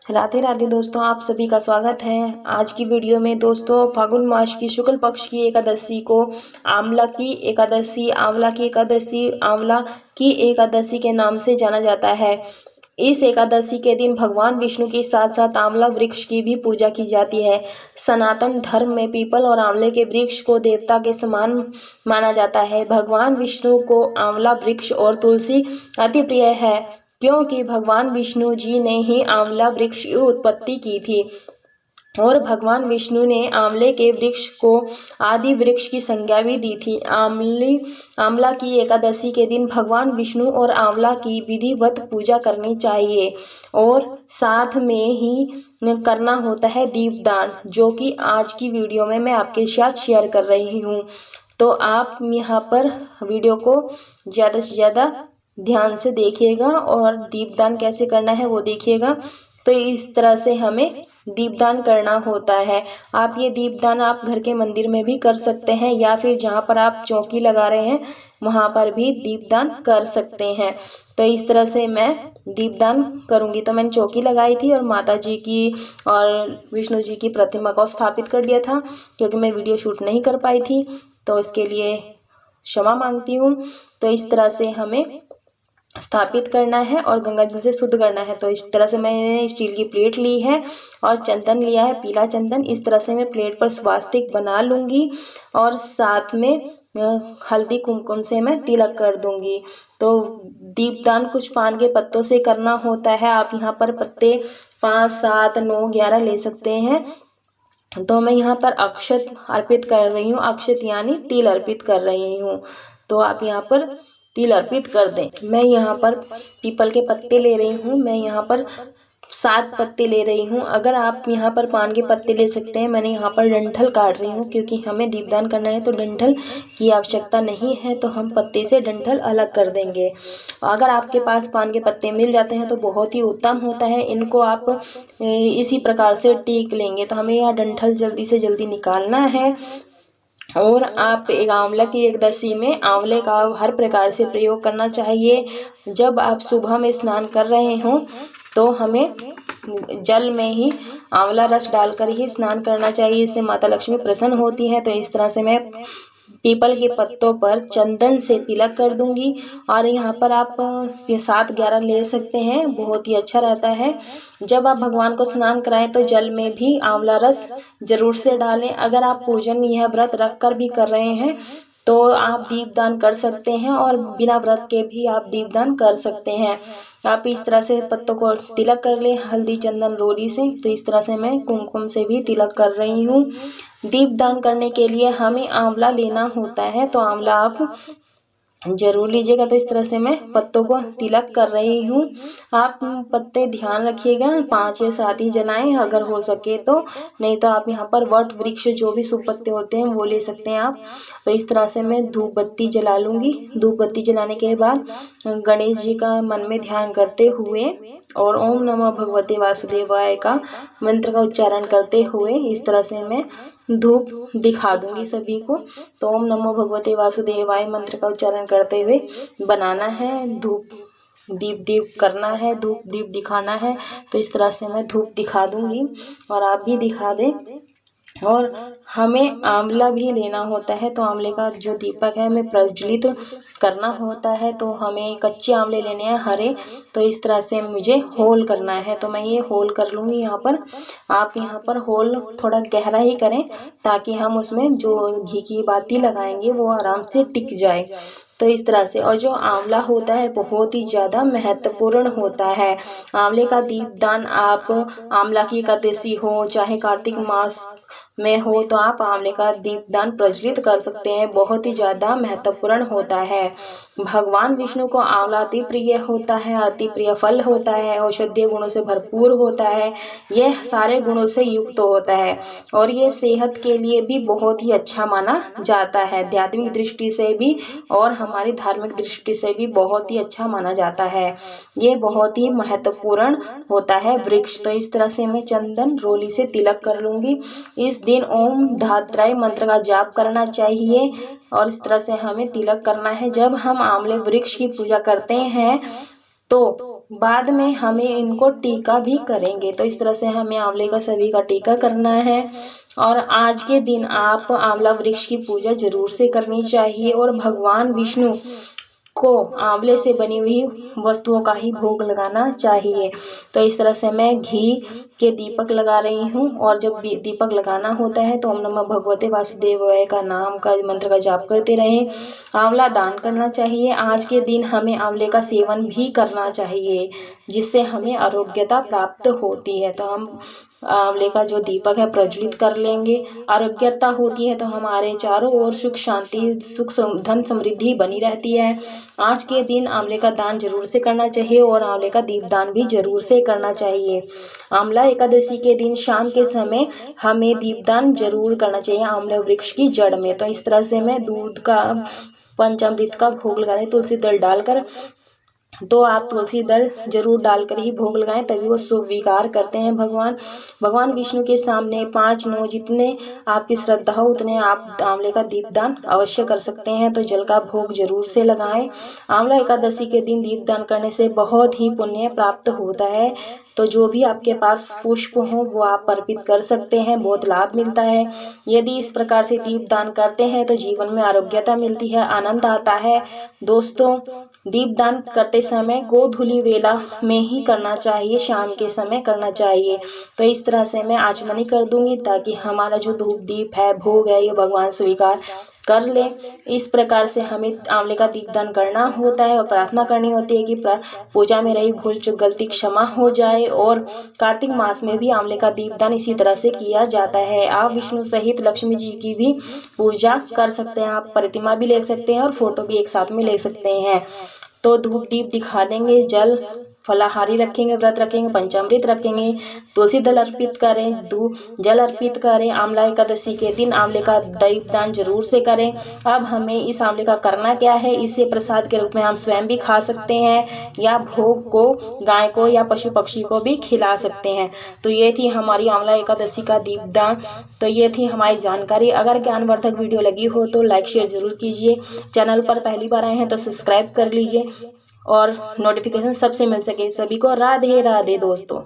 राधे राधे दोस्तों, आप सभी का स्वागत है। आज की वीडियो में दोस्तों फागुन मास की शुक्ल पक्ष की एकादशी को आंवला की एकादशी, आंवला की एकादशी के नाम से जाना जाता है। इस एकादशी के दिन भगवान विष्णु के साथ साथ आंवला वृक्ष की भी पूजा की जाती है। सनातन धर्म में पीपल और आंवले के वृक्ष को देवता के समान माना जाता है। भगवान विष्णु को आंवला वृक्ष और तुलसी अति प्रिय है, क्योंकि भगवान विष्णु जी ने ही आंवला वृक्ष की उत्पत्ति की थी और भगवान विष्णु ने आंवले के वृक्ष को आदि वृक्ष की संज्ञा भी दी थी। आंवला की एकादशी के दिन भगवान विष्णु और आंवला की विधिवत पूजा करनी चाहिए और साथ में ही करना होता है दीपदान, जो कि आज की वीडियो में मैं आपके साथ शेयर कर रही हूँ। तो आप यहाँ पर वीडियो को ज़्यादा से ज़्यादा ध्यान से देखिएगा और दीपदान कैसे करना है वो देखिएगा। तो इस तरह से हमें दीपदान करना होता है। आप ये दीपदान आप घर के मंदिर में भी कर सकते हैं या फिर जहाँ पर आप चौकी लगा रहे हैं वहाँ पर भी दीपदान कर सकते हैं। तो इस तरह से मैं दीपदान करूँगी। तो मैंने चौकी लगाई थी और माता जी की और विष्णु जी की प्रतिमा को स्थापित कर लिया था, क्योंकि मैं वीडियो शूट नहीं कर पाई थी, तो इसके लिए क्षमा मांगती हूँ। तो इस तरह से हमें स्थापित करना है और गंगा जल से शुद्ध करना है। तो इस तरह से मैंने स्टील की प्लेट ली है और चंदन लिया है, पीला चंदन। इस तरह से मैं प्लेट पर स्वास्तिक बना लूँगी और साथ में हल्दी कुमकुम से मैं तिलक कर दूँगी। तो दीपदान कुछ पान के पत्तों से करना होता है। आप यहाँ पर पत्ते 5, 7, 9, 11 ले सकते हैं। तो मैं यहाँ पर अक्षत अर्पित कर रही हूँ, अक्षत यानी तिल अर्पित कर रही हूँ। तो आप यहाँ पर तिल अर्पित कर दें। मैं यहाँ पर पीपल के पत्ते ले रही हूँ, मैं यहाँ पर 7 पत्ते ले रही हूँ। अगर आप यहाँ पर पान के पत्ते ले सकते हैं। मैंने यहाँ पर डंठल काट रही हूँ, क्योंकि हमें दीपदान करना है तो डंठल की आवश्यकता नहीं है, तो हम पत्ते से डंठल अलग कर देंगे। अगर आपके पास पान के पत्ते मिल जाते हैं तो बहुत ही उत्तम होता है। इनको आप इसी प्रकार से टीक लेंगे। तो हमें यह डंठल जल्दी से जल्दी निकालना है। और आप एक आंवला की एकादशी में आंवले का हर प्रकार से प्रयोग करना चाहिए। जब आप सुबह में स्नान कर रहे हों तो हमें जल में ही आंवला रस डालकर ही स्नान करना चाहिए, इससे माता लक्ष्मी प्रसन्न होती है। तो इस तरह से मैं पीपल के पत्तों पर चंदन से तिलक कर दूंगी। और यहाँ पर आप 7, 11 ले सकते हैं, बहुत ही अच्छा रहता है। जब आप भगवान को स्नान कराएं तो जल में भी आंवला रस जरूर से डालें। अगर आप पूजन यह व्रत रख कर भी कर रहे हैं तो आप दीपदान कर सकते हैं और बिना व्रत के भी आप दीपदान कर सकते हैं। आप इस तरह से पत्तों को तिलक कर लें हल्दी चंदन रोली से। तो इस तरह से मैं कुमकुम से भी तिलक कर रही हूँ। दीपदान करने के लिए हमें आंवला लेना होता है, तो आंवला आप जरूर लीजिएगा। तो इस तरह से मैं पत्तों को तिलक कर रही हूँ। आप पत्ते ध्यान रखिएगा 5 या 7 ही जलाएं अगर हो सके तो, नहीं तो आप यहाँ पर वट वृक्ष जो भी शुभ पत्ते होते हैं वो ले सकते हैं आप। तो इस तरह से मैं धूप बत्ती जला लूँगी। धूप बत्ती जलाने के बाद गणेश जी का मन में ध्यान करते हुए और ओम नमः भगवते वासुदेवाय का मंत्र का उच्चारण करते हुए इस तरह से मैं धूप दिखा दूंगी सभी को। तो ओम नमो भगवते वासुदेवाय मंत्र का उच्चारण करते हुए बनाना है, धूप दीप करना है, धूप दीप दिखाना है। तो इस तरह से मैं धूप दिखा दूंगी और आप भी दिखा दें। और हमें आंवला भी लेना होता है, तो आंवले का जो दीपक है हमें प्रज्वलित करना होता है। तो हमें कच्चे आंवले लेने हैं हरे। तो इस तरह से मुझे होल करना है, तो मैं ये होल कर लूँगी यहाँ पर। आप यहाँ पर होल थोड़ा गहरा ही करें ताकि हम उसमें जो घी की बाती लगाएंगे वो आराम से टिक जाए। तो इस तरह से, और जो आंवला होता है बहुत ही ज़्यादा महत्वपूर्ण होता है। आंवले का दीपदान आप आंवला की एकादशी हो चाहे कार्तिक मास में हो तो आप आंवले का दीपदान प्रज्वलित कर सकते हैं, बहुत ही ज़्यादा महत्वपूर्ण होता है। भगवान विष्णु को आंवला अति प्रिय होता है, अति प्रिय फल होता है, औषधीय गुणों से भरपूर होता है, यह सारे गुणों से युक्त होता है और ये सेहत के लिए भी बहुत ही अच्छा माना जाता है। आध्यात्मिक दृष्टि से भी और हमारी धार्मिक दृष्टि से भी बहुत ही अच्छा माना जाता है। ये बहुत ही महत्वपूर्ण होता है वृक्ष। तो इस तरह से मैं चंदन रोली से तिलक कर लूँगी। इस दिन ओम धात्रेय मंत्र का जाप करना चाहिए और इस तरह से हमें तिलक करना है। जब हम आंवले वृक्ष की पूजा करते हैं तो बाद में हमें इनको टीका भी करेंगे। तो इस तरह से हमें आंवले का सभी का टीका करना है। और आज के दिन आप आंवला वृक्ष की पूजा जरूर से करनी चाहिए और भगवान विष्णु को आंवले से बनी हुई वस्तुओं का ही भोग लगाना चाहिए। तो इस तरह से मैं घी के दीपक लगा रही हूँ। और जब दीपक लगाना होता है तो ओम नमः भगवते वासुदेवाय का नाम का मंत्र का जाप करते रहें। आंवला दान करना चाहिए। आज के दिन हमें आंवले का सेवन भी करना चाहिए, जिससे हमें आरोग्यता प्राप्त होती है। तो हम आंवले का जो दीपक है प्रज्वलित कर लेंगे। आरोग्यता होती है तो हमारे चारों ओर सुख शांति, सुख धन समृद्धि बनी रहती है। आज के दिन आंवले का दान जरूर से करना चाहिए और आंवले का दीपदान भी जरूर से करना चाहिए। आंवला एकादशी के दिन शाम के समय हमें दीपदान जरूर करना चाहिए आंवले वृक्ष की जड़ में। तो इस तरह से मैं दूध का पंचामृत का भोग लगा रही, तुलसी दल डालकर। तो आप तुलसी दल जरूर डालकर ही भोग लगाएं, तभी वो स्वीकार करते हैं भगवान विष्णु के सामने 5-9 जितने आपकी श्रद्धा हो उतने आप आंवले का दीपदान अवश्य कर सकते हैं। तो जल का भोग जरूर से लगाएं। आंवला एकादशी के दिन दीपदान करने से बहुत ही पुण्य प्राप्त होता है। तो जो भी आपके पास पुष्प हो वो आप अर्पित कर सकते हैं, बहुत लाभ मिलता है। यदि इस प्रकार से दीपदान करते हैं तो जीवन में आरोग्यता मिलती है, आनंद आता है। दोस्तों, दीपदान करते समय गोधूली वेला में ही करना चाहिए, शाम के समय करना चाहिए। तो इस तरह से मैं आचमनी कर दूंगी ताकि हमारा जो धूप दीप है, भोग है, ये भगवान स्वीकार कर ले। इस प्रकार से हमें आंवले का दीपदान करना होता है और प्रार्थना करनी होती है कि पूजा में रही भूल चूक गलती क्षमा हो जाए। और कार्तिक मास में भी आंवले का दीपदान इसी तरह से किया जाता है। आप विष्णु सहित लक्ष्मी जी की भी पूजा कर सकते हैं, आप प्रतिमा भी ले सकते हैं और फोटो भी एक साथ में ले सकते हैं। तो धूप दीप दिखा देंगे, जल फलाहारी रखेंगे, व्रत रखेंगे, पंचामृत रखेंगे, तुलसी दल अर्पित करें, जल अर्पित करें। आंवला एकादशी के दिन आंवले का दीपदान जरूर से करें। अब हमें इस आंवले का करना क्या है, इसे प्रसाद के रूप में हम स्वयं भी खा सकते हैं या भोग को गाय को या पशु पक्षी को भी खिला सकते हैं। तो ये थी हमारी आंवला एकादशी का दीपदान। तो ये थी हमारी जानकारी। अगर ज्ञानवर्धक वीडियो लगी हो तो लाइक शेयर जरूर कीजिए। चैनल पर पहली बार आए हैं तो सब्सक्राइब कर लीजिए और नोटिफिकेशन सबसे मिल सके। सभी को राधे राधे दोस्तों।